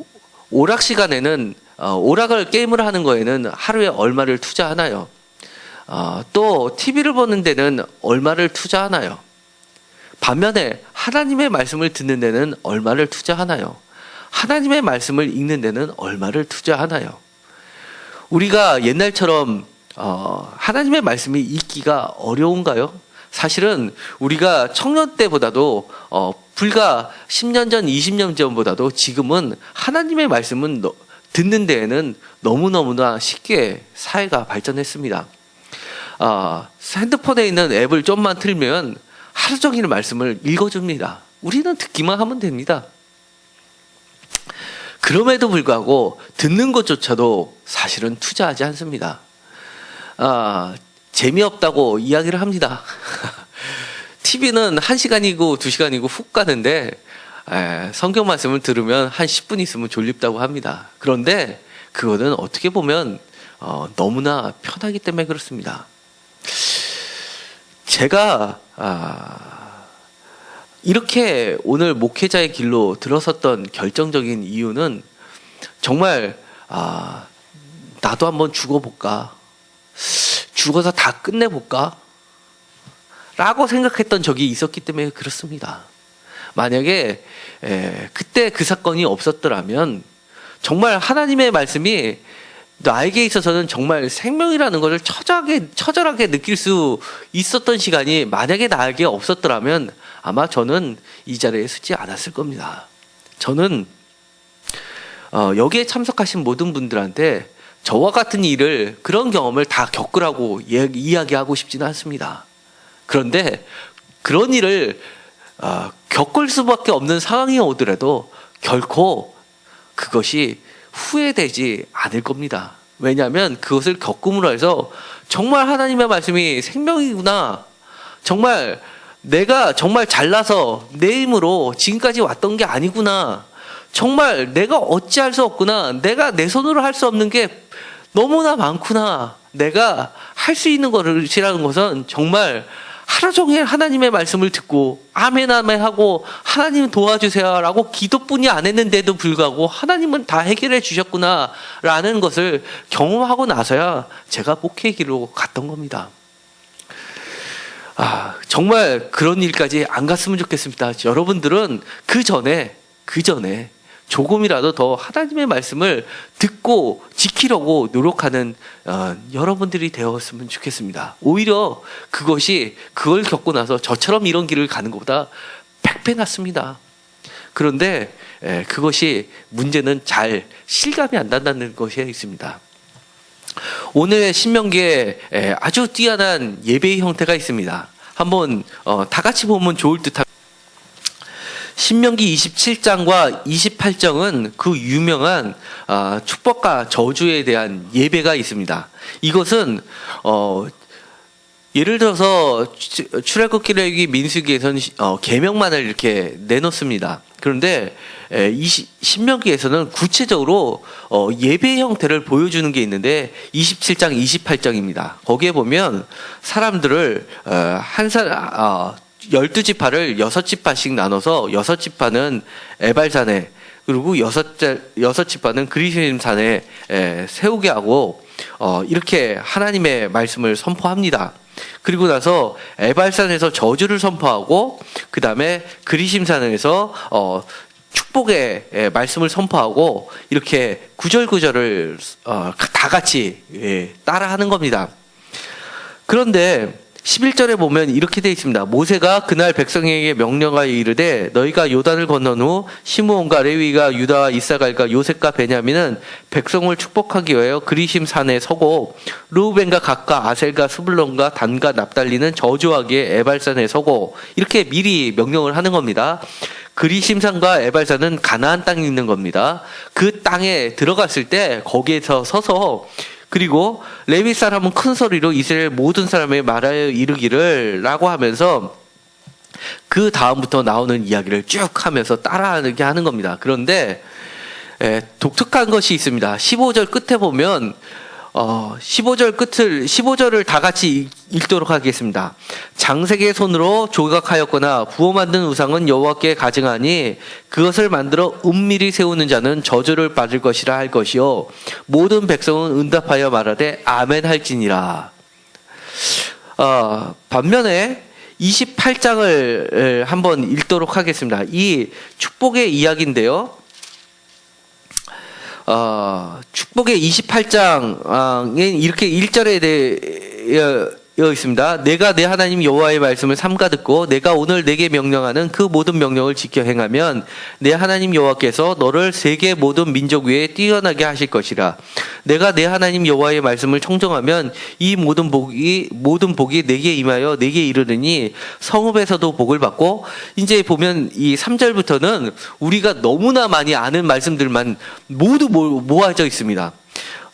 오락 시간에는 오락을 게임을 하는 거에는 하루에 얼마를 투자하나요? 또 TV를 보는 데는 얼마를 투자하나요? 반면에 하나님의 말씀을 듣는 데는 얼마를 투자하나요? 하나님의 말씀을 읽는 데는 얼마를 투자하나요? 우리가 옛날처럼 하나님의 말씀이 읽기가 어려운가요? 사실은 우리가 청년 때보다도 불과 10년 전, 20년 전보다도 지금은 하나님의 말씀은 듣는 데에는 너무너무나 쉽게 사회가 발전했습니다. 핸드폰에 있는 앱을 좀만 틀면 하루 종일 말씀을 읽어줍니다. 우리는 듣기만 하면 됩니다. 그럼에도 불구하고 듣는 것조차도 사실은 투자하지 않습니다. 재미없다고 이야기를 합니다. TV는 1시간이고 2시간이고 훅 가는데 성경 말씀을 들으면 한 10분 있으면 졸립다고 합니다. 그런데 그거는 어떻게 보면 너무나 편하기 때문에 그렇습니다. 제가 이렇게 오늘 목회자의 길로 들어섰던 결정적인 이유는 정말 나도 한번 죽어볼까, 죽어서 다 끝내볼까 라고 생각했던 적이 있었기 때문에 그렇습니다. 만약에 그때 그 사건이 없었더라면 정말 하나님의 말씀이 나에게 있어서는 정말 생명이라는 것을 처절하게 느낄 수 있었던 시간이 만약에 나에게 없었더라면 아마 저는 이 자리에 서지 않았을 겁니다. 저는 여기에 참석하신 모든 분들한테 저와 같은 일을, 그런 경험을 다 겪으라고 이야기하고 싶지는 않습니다. 그런데 그런 일을 겪을 수밖에 없는 상황이 오더라도 결코 그것이 후회되지 않을 겁니다. 왜냐하면 그것을 겪음으로 해서 정말 하나님의 말씀이 생명이구나, 정말 내가 정말 잘나서 내 힘으로 지금까지 왔던 게 아니구나, 정말 내가 어찌할 수 없구나, 내가 내 손으로 할 수 없는 게 너무나 많구나, 내가 할 수 있는 것이라는 것은 정말 하루 종일 하나님의 말씀을 듣고 아멘 아멘 하고 하나님 도와주세요 라고 기도뿐이 안 했는데도 불구하고 하나님은 다 해결해 주셨구나 라는 것을 경험하고 나서야 제가 목회의 길로 갔던 겁니다. 정말 그런 일까지 안 갔으면 좋겠습니다. 여러분들은 그 전에 조금이라도 더 하나님의 말씀을 듣고 지키려고 노력하는 여러분들이 되었으면 좋겠습니다. 오히려 그걸 겪고 나서 저처럼 이런 길을 가는 것보다 100배 낫습니다. 그런데 그것이 문제는 잘 실감이 안 난다는 것이 있습니다. 오늘의 신명기에 아주 뛰어난 예배의 형태가 있습니다. 한번 다 같이 보면 좋을 듯합니다. 신명기 27장과 28장은 그 유명한 축복과 저주에 대한 예배가 있습니다. 이것은 예를 들어서 출애굽기, 레위기, 민수기에서는 계명만을 이렇게 내놓습니다. 그런데 신명기에서는 구체적으로 예배 형태를 보여주는 게 있는데 27장, 28장입니다. 거기에 보면 사람들을 12지파를 6지파씩 나눠서 6지파는 에발산에, 그리고 6지파는 그리심 산에 세우게 하고 이렇게 하나님의 말씀을 선포합니다. 그리고 나서 에발산에서 저주를 선포하고 그 다음에 그리심산에서 축복의 말씀을 선포하고 이렇게 구절구절을 다 같이 따라하는 겁니다. 그런데 11절에 보면 이렇게 되어 있습니다. 모세가 그날 백성에게 명령하여 이르되 너희가 요단을 건넌 후 시므온과 레위가 유다와 이사갈과 요셉과 베냐민은 백성을 축복하기 위하여 그리심 산에 서고 르우벤과 gad과 아셀과 스불론과 단과 납달리는 저주하기에 에발산에 서고 이렇게 미리 명령을 하는 겁니다. 그리심산과 에발산은 가나안 땅에 있는 겁니다. 그 땅에 들어갔을 때 거기에서 서서 그리고 레위 사람은 큰 소리로 이스라엘 모든 사람에게 말하여 이르기를 라고 하면서 그 다음부터 나오는 이야기를 쭉 하면서 따라하게 하는 겁니다. 그런데 독특한 것이 있습니다. 15절 끝에 보면 15절을 다 같이 읽도록 하겠습니다. 장색의 손으로 조각하였거나 부어 만든 우상은 여호와께 가증하니 그것을 만들어 은밀히 세우는 자는 저주를 받을 것이라 할 것이요 모든 백성은 응답하여 말하되 아멘 할지니라. 반면에 28장을 한번 읽도록 하겠습니다. 이 축복의 이야기인데요. 축복의 28장에 이렇게 1절에 되어 있습니다. 내가 내 하나님 여호와의 말씀을 삼가 듣고 내가 오늘 내게 명령하는 그 모든 명령을 지켜 행하면 내 하나님 여호와께서 너를 세계 모든 민족 위에 뛰어나게 하실 것이라. 내가 내 하나님 여호와의 말씀을 청정하면 이 모든 복이 내게 임하여 내게 이르느니 성읍에서도 복을 받고, 이제 보면 이 3절부터는 우리가 너무나 많이 아는 말씀들만 모두 모아져 있습니다.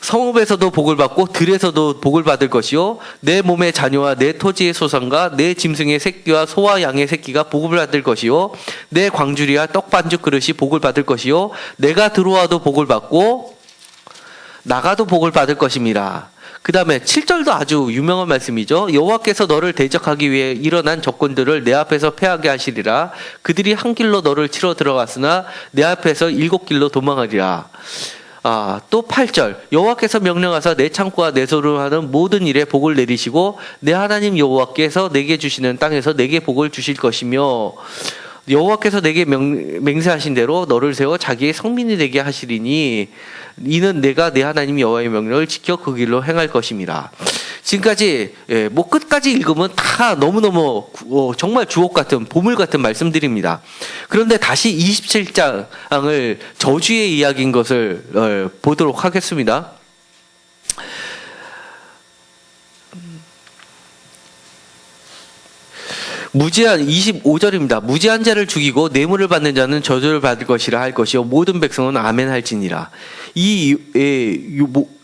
성읍에서도 복을 받고 들에서도 복을 받을 것이요 내 몸의 자녀와 내 토지의 소산과 내 짐승의 새끼와 소와 양의 새끼가 복을 받을 것이요 내 광주리와 떡반죽 그릇이 복을 받을 것이요 내가 들어와도 복을 받고 나가도 복을 받을 것임이라. 그 다음에 7절도 아주 유명한 말씀이죠. 여호와께서 너를 대적하기 위해 일어난 적군들을 내 앞에서 패하게 하시리라. 그들이 한 길로 너를 치러 들어갔으나 내 앞에서 7길로 도망하리라. 또 8절 여호와께서 명령하사 내 창고와 내 소를 하는 모든 일에 복을 내리시고 내 하나님 여호와께서 내게 주시는 땅에서 내게 복을 주실 것이며 여호와께서 내게 맹세하신 대로 너를 세워 자기의 성민이 되게 하시리니 이는 내가 내 하나님 여호와의 명령을 지켜 그 길로 행할 것임이라. 지금까지 끝까지 읽으면 다 너무너무 정말 주옥 같은 보물 같은 말씀들입니다. 그런데 다시 27장을 저주의 이야기인 것을 보도록 하겠습니다. 무지한 25절입니다. 무지한 자를 죽이고 뇌물을 받는 자는 저주를 받을 것이라 할 것이요 모든 백성은 아멘 할지니라. 이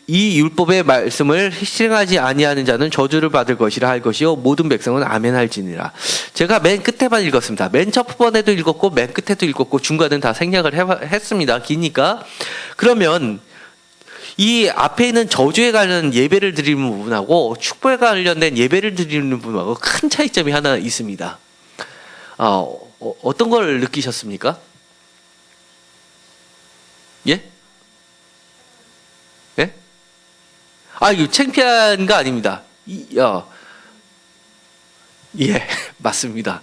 율법의 말씀을 실행하지 아니하는 자는 저주를 받을 것이라 할 것이요 모든 백성은 아멘 할지니라. 제가 맨 끝에만 읽었습니다. 맨 첫 번에도 읽었고 맨 끝에도 읽었고 중간은 다 생략을 했습니다. 기니까. 그러면 이 앞에 있는 저주에 관련 예배를 드리는 부분하고 축복에 관련된 예배를 드리는 부분하고 큰 차이점이 하나 있습니다. 어떤 걸 느끼셨습니까? 예? 예? 이거 창피한 거 아닙니다. 예, 맞습니다.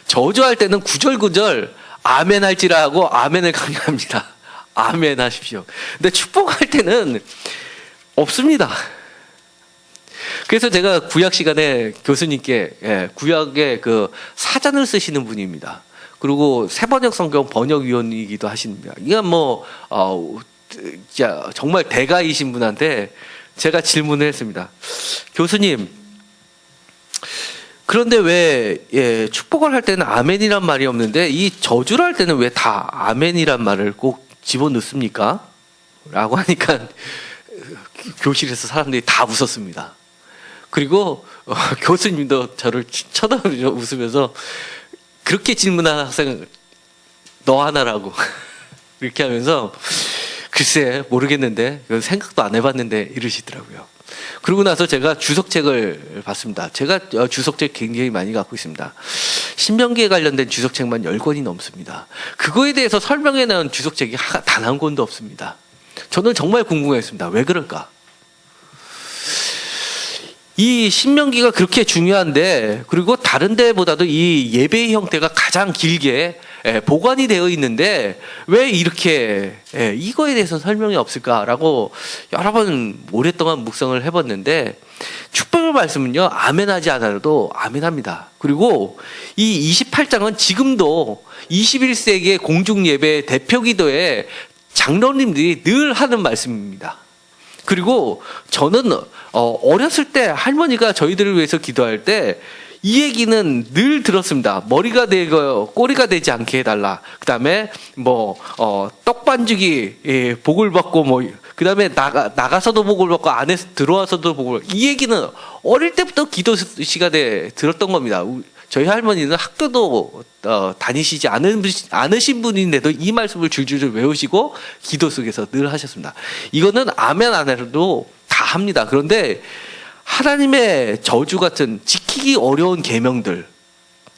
저주할 때는 구절구절 아멘 할지라고 아멘을 강요합니다. 아멘 하십시오. 근데 축복할 때는 없습니다. 그래서 제가 구약 시간에 교수님께 구약의 그 사전을 쓰시는 분입니다. 그리고 새번역 성경 번역위원이기도 하십니다. 이건 진짜 정말 대가이신 분한테 제가 질문을 했습니다. 교수님, 그런데 왜 축복을 할 때는 아멘이란 말이 없는데 이 저주를 할 때는 왜 다 아멘이란 말을 꼭 집어넣습니까? 라고 하니까 교실에서 사람들이 다 웃었습니다. 그리고 교수님도 저를 쳐다보면서 웃으면서 그렇게 질문한 학생 너 하나라고 이렇게 하면서 글쎄 모르겠는데 생각도 안 해봤는데 이러시더라고요. 그러고 나서 제가 주석책을 봤습니다. 제가 주석책 굉장히 많이 갖고 있습니다. 신명기에 관련된 주석책만 10권이 넘습니다. 그거에 대해서 설명해 나온 주석책이 단 한 권도 없습니다. 저는 정말 궁금했습니다. 왜 그럴까? 이 신명기가 그렇게 중요한데, 그리고 다른 데보다도 이 예배의 형태가 가장 길게 보관이 되어 있는데 왜 이렇게 이거에 대해서 설명이 없을까라고 여러 번 오랫동안 묵상을 해봤는데, 축복의 말씀은요 아멘하지 않아도 아멘합니다. 그리고 이 28장은 지금도 21세기의 공중예배 대표기도에 장로님들이 늘 하는 말씀입니다. 그리고 저는 어렸을 때 할머니가 저희들을 위해서 기도할 때 이 얘기는 늘 들었습니다. 머리가 되고 꼬리가 되지 않게 해달라. 그 다음에 떡반죽이 복을 받고 그 다음에 나가서도 복을 받고 안에서 들어와서도 복을 받고, 이 얘기는 어릴 때부터 기도 시간에 들었던 겁니다. 저희 할머니는 학교도 다니시지 않으신 분인데도 이 말씀을 줄줄 외우시고 기도 속에서 늘 하셨습니다. 이거는 아멘 안 해도 다 합니다. 그런데 하나님의 저주 같은 지키기 어려운 계명들,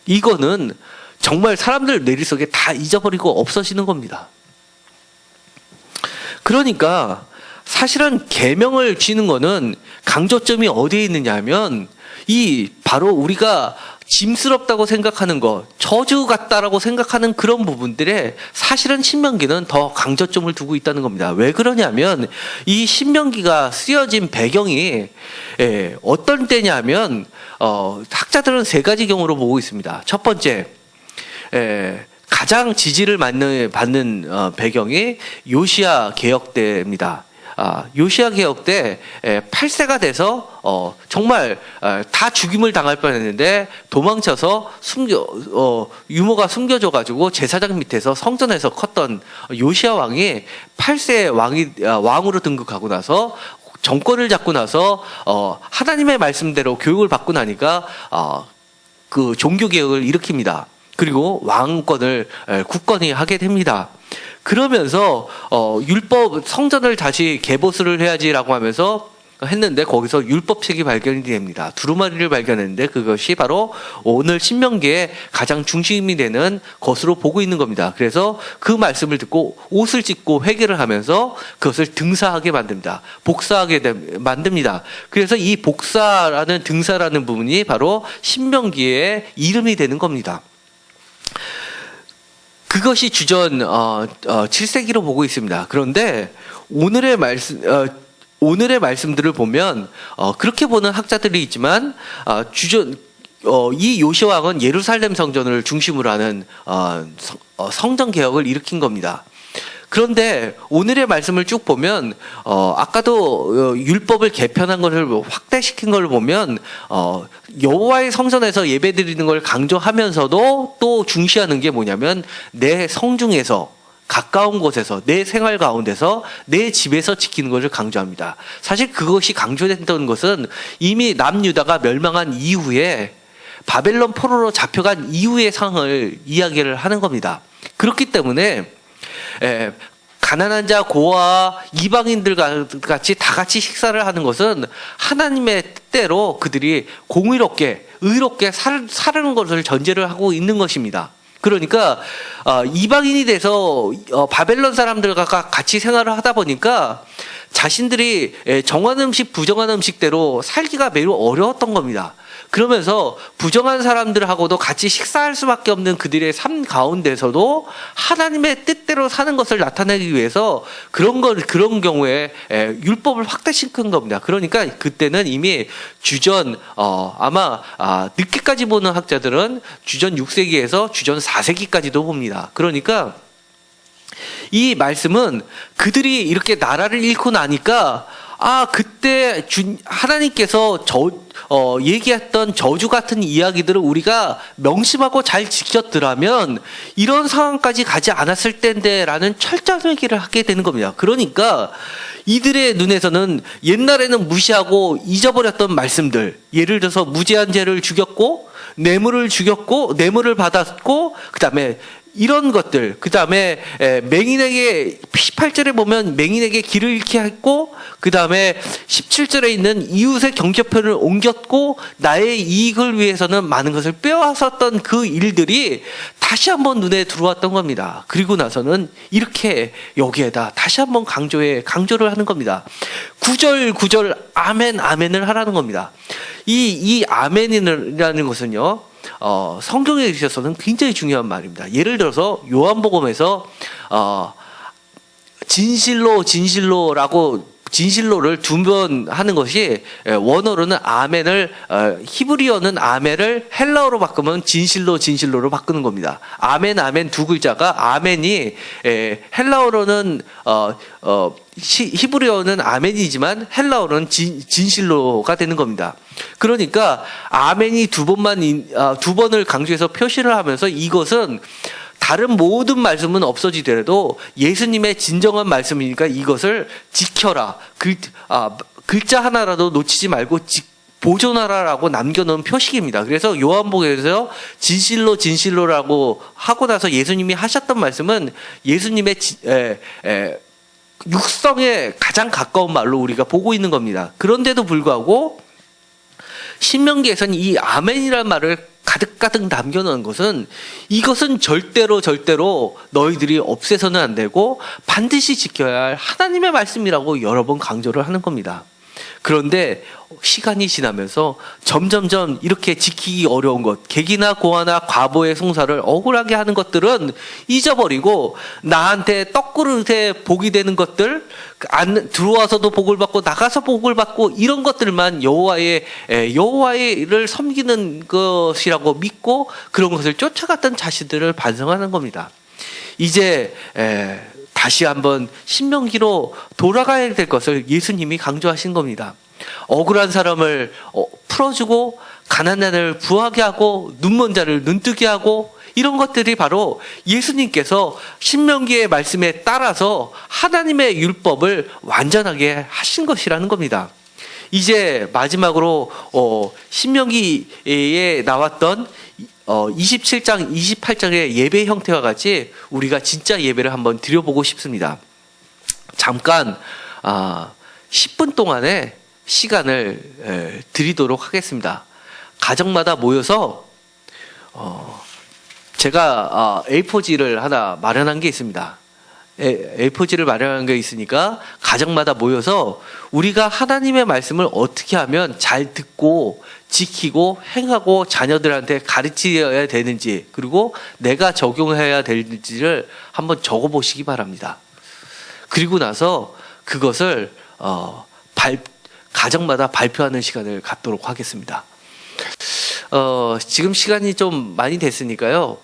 이거는 정말 사람들 머릿속에 다 잊어버리고 없어지는 겁니다. 그러니까 사실은 계명을 지는 거는 강조점이 어디에 있느냐 하면 이 바로 우리가 짐스럽다고 생각하는 것, 저주 같다라고 생각하는 그런 부분들에 사실은 신명기는 더 강조점을 두고 있다는 겁니다. 왜 그러냐면 이 신명기가 쓰여진 배경이 어떤 때냐면 학자들은 세 가지 경우로 보고 있습니다. 첫 번째, 가장 지지를 받는 배경이 요시야 개혁 때입니다. 요시야 개혁 때 8세가 돼서 정말 다 죽임을 당할 뻔했는데 도망쳐서 유모가 숨겨져 가지고 제사장 밑에서 성전에서 컸던 요시야 왕이 8세 왕으로 등극하고 나서 정권을 잡고 나서 하나님의 말씀대로 교육을 받고 나니까 그 종교 개혁을 일으킵니다. 그리고 왕권을 굳건히 하게 됩니다. 그러면서 율법 성전을 다시 개보수를 해야지라고 하면서 했는데 거기서 율법책이 발견이 됩니다. 두루마리를 발견했는데 그것이 바로 오늘 신명기의 가장 중심이 되는 것으로 보고 있는 겁니다. 그래서 그 말씀을 듣고 옷을 찢고 회개를 하면서 그것을 등사하게 만듭니다. 복사하게 만듭니다. 그래서 이 복사라는 등사라는 부분이 바로 신명기의 이름이 되는 겁니다. 그것이 주전 7세기로 보고 있습니다. 그런데 오늘의 말씀들을 보면 그렇게 보는 학자들이 있지만 이 요시야 왕은 예루살렘 성전을 중심으로 하는 성전 개혁을 일으킨 겁니다. 그런데 오늘의 말씀을 쭉 보면 아까도 율법을 개편한 것을 확대시킨 걸 보면 여호와의 성전에서 예배드리는 걸 강조하면서도 또 중시하는 게 뭐냐면 내 성중에서 가까운 곳에서 내 생활 가운데서 내 집에서 지키는 것을 강조합니다. 사실 그것이 강조됐던 것은 이미 남유다가 멸망한 이후에 바벨론 포로로 잡혀간 이후의 상을 이야기를 하는 겁니다. 그렇기 때문에 가난한 자, 고아, 이방인들 같이 다 같이 식사를 하는 것은 하나님의 뜻대로 그들이 공의롭게, 의롭게 사는 것을 전제를 하고 있는 것입니다. 그러니까 이방인이 돼서 바벨론 사람들과 같이 생활을 하다 보니까 자신들이 정한 음식, 부정한 음식대로 살기가 매우 어려웠던 겁니다. 그러면서 부정한 사람들하고도 같이 식사할 수밖에 없는 그들의 삶 가운데서도 하나님의 뜻대로 사는 것을 나타내기 위해서 그런 경우에 율법을 확대시킨 겁니다. 그러니까 그때는 이미 주전 아마 늦게까지 보는 학자들은 주전 6세기에서 주전 4세기까지도 봅니다. 그러니까 이 말씀은 그들이 이렇게 나라를 잃고 나니까 그때 하나님께서 얘기했던 저주 같은 이야기들을 우리가 명심하고 잘 지켰더라면 이런 상황까지 가지 않았을 텐데라는 철저한 회개를 하게 되는 겁니다. 그러니까 이들의 눈에서는 옛날에는 무시하고 잊어버렸던 말씀들, 예를 들어서 무죄한 죄를 죽였고 뇌물을 받았고, 그 다음에 이런 것들, 그 다음에 맹인에게 18절에 보면 맹인에게 길을 잃게 했고, 그 다음에 17절에 있는 이웃의 경계편을 옮겼고, 나의 이익을 위해서는 많은 것을 빼앗았던 그 일들이 다시 한번 눈에 들어왔던 겁니다. 그리고 나서는 이렇게 여기에다 다시 한번 강조를 하는 겁니다. 9절 아멘 아멘을 하라는 겁니다. 이 아멘이라는 것은요, 성경에 있어서는 굉장히 중요한 말입니다. 예를 들어서 요한복음에서 진실로를 두 번 하는 것이, 원어로는 아멘을, 히브리어는 아멘을 헬라어로 바꾸면 진실로로 바꾸는 겁니다. 아멘 두 글자가, 아멘이 헬라어로는 히브리어는 아멘이지만 헬라어로는 진실로가 되는 겁니다. 그러니까 아멘이 두 번을 강조해서 표시를 하면서 이것은 다른 모든 말씀은 없어지더라도 예수님의 진정한 말씀이니까 이것을 지켜라. 글자 하나라도 놓치지 말고 보존하라라고 남겨놓은 표식입니다. 그래서 요한복음에서 진실로라고 하고 나서 예수님이 하셨던 말씀은 예수님의 육성에 가장 가까운 말로 우리가 보고 있는 겁니다. 그런데도 불구하고 신명기에서는 이 아멘이라는 말을 가득 남겨놓은 것은, 이것은 절대로 너희들이 없애서는 안 되고 반드시 지켜야 할 하나님의 말씀이라고 여러 번 강조를 하는 겁니다. 그런데 시간이 지나면서 점점점 이렇게 지키기 어려운 것, 객이나 고아나 과부의 송사를 억울하게 하는 것들은 잊어버리고 나한테 떡그릇에 복이 되는 것들, 들어와서도 복을 받고 나가서 복을 받고 이런 것들만 여호와를 섬기는 것이라고 믿고 그런 것을 쫓아갔던 자신들을 반성하는 겁니다. 이제 다시 한번 신명기로 돌아가야 될 것을 예수님이 강조하신 겁니다. 억울한 사람을 풀어주고, 가난한 자를 부하게 하고, 눈먼 자를 눈뜨게 하고, 이런 것들이 바로 예수님께서 신명기의 말씀에 따라서 하나님의 율법을 완전하게 하신 것이라는 겁니다. 이제 마지막으로 신명기에 나왔던 27장, 28장의 예배 형태와 같이 우리가 진짜 예배를 한번 드려보고 싶습니다. 잠깐 10분 동안의 시간을 드리도록 하겠습니다. 가정마다 모여서 제가 A4지를 하나 마련한 게 있습니다. A4지를 마련한 게 있으니까 가정마다 모여서 우리가 하나님의 말씀을 어떻게 하면 잘 듣고 지키고 행하고 자녀들한테 가르쳐야 되는지, 그리고 내가 적용해야 되는지를 한번 적어보시기 바랍니다. 그리고 나서 그것을 가정마다 발표하는 시간을 갖도록 하겠습니다. 지금 시간이 좀 많이 됐으니까요.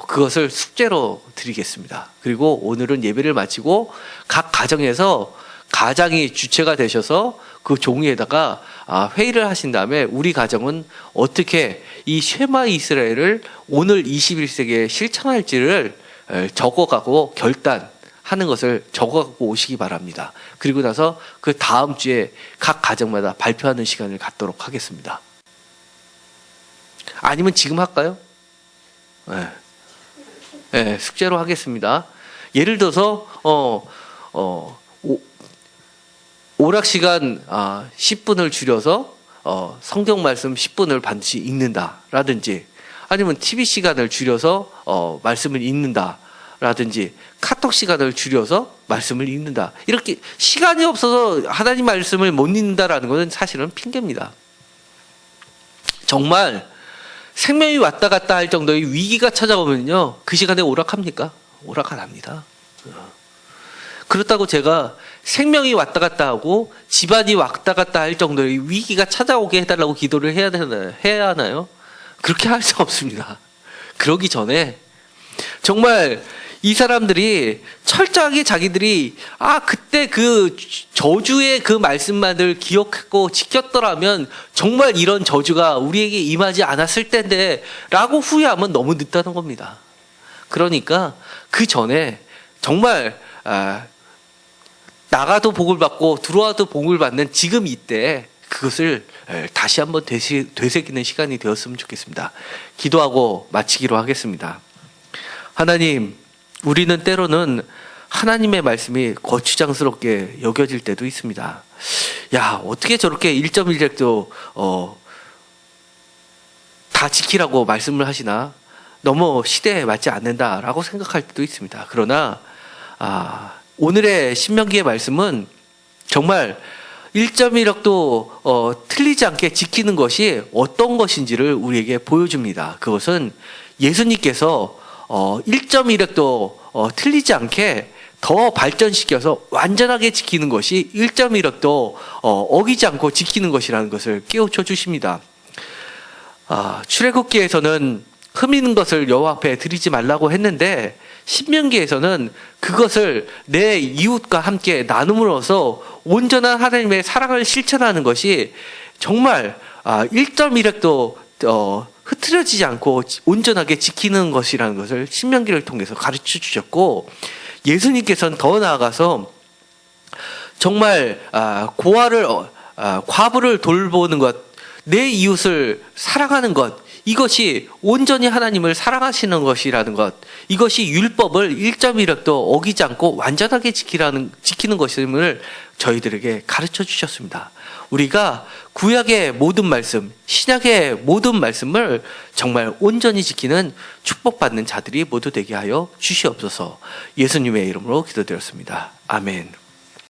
그것을 숙제로 드리겠습니다. 그리고 오늘은 예배를 마치고 각 가정에서 가장이 주체가 되셔서 그 종이에다가 회의를 하신 다음에 우리 가정은 어떻게 이 쉐마 이스라엘을 오늘 21세기에 실천할지를 적어가고 결단하는 것을 적어가고 오시기 바랍니다. 그리고 나서 그 다음 주에 각 가정마다 발표하는 시간을 갖도록 하겠습니다. 아니면 지금 할까요? 네, 숙제로 하겠습니다. 예를 들어서 오락 시간 10분을 줄여서 성경 말씀 10분을 반드시 읽는다라든지, 아니면 TV 시간을 줄여서 말씀을 읽는다라든지, 카톡 시간을 줄여서 말씀을 읽는다. 이렇게 시간이 없어서 하나님 말씀을 못 읽는다라는 것은 사실은 핑계입니다. 정말 생명이 왔다 갔다 할 정도의 위기가 찾아오면요, 그 시간에 오락합니까? 오락 안 합니다. 그렇다고 제가 생명이 왔다 갔다 하고 집안이 왔다 갔다 할 정도의 위기가 찾아오게 해달라고 기도를 해야 하나요? 그렇게 할 수 없습니다. 그러기 전에 정말 이 사람들이 철저하게 자기들이 그때 그 저주의 그 말씀만을 기억하고 지켰더라면 정말 이런 저주가 우리에게 임하지 않았을 텐데 라고 후회하면 너무 늦다는 겁니다. 그러니까 그 전에 정말 나가도 복을 받고 들어와도 복을 받는 지금 이때 그것을 다시 한번 되새기는 시간이 되었으면 좋겠습니다. 기도하고 마치기로 하겠습니다. 하나님, 우리는 때로는 하나님의 말씀이 거추장스럽게 여겨질 때도 있습니다. 야, 어떻게 저렇게 1.1획도 다 지키라고 말씀을 하시나? 너무 시대에 맞지 않는다라고 생각할 때도 있습니다. 그러나 오늘의 신명기의 말씀은 정말 1.1억도 틀리지 않게 지키는 것이 어떤 것인지를 우리에게 보여줍니다. 그것은 예수님께서 1.1억도 틀리지 않게 더 발전시켜서 완전하게 지키는 것이 1.1억도 어기지 않고 지키는 것이라는 것을 깨우쳐 주십니다. 출애굽기에서는 흠 있는 것을 여호와 앞에 드리지 말라고 했는데 신명기에서는 그것을 내 이웃과 함께 나눔으로써 온전한 하나님의 사랑을 실천하는 것이 정말 1.1획도 흐트러지지 않고 온전하게 지키는 것이라는 것을 신명기를 통해서 가르쳐 주셨고, 예수님께서는 더 나아가서 정말 과부를 돌보는 것, 내 이웃을 사랑하는 것, 이것이 온전히 하나님을 사랑하시는 것이라는 것, 이것이 율법을 1.1획도 어기지 않고 완전하게 지키는 것임을 저희들에게 가르쳐 주셨습니다. 우리가 구약의 모든 말씀, 신약의 모든 말씀을 정말 온전히 지키는 축복받는 자들이 모두 되게 하여 주시옵소서. 예수님의 이름으로 기도드렸습니다. 아멘.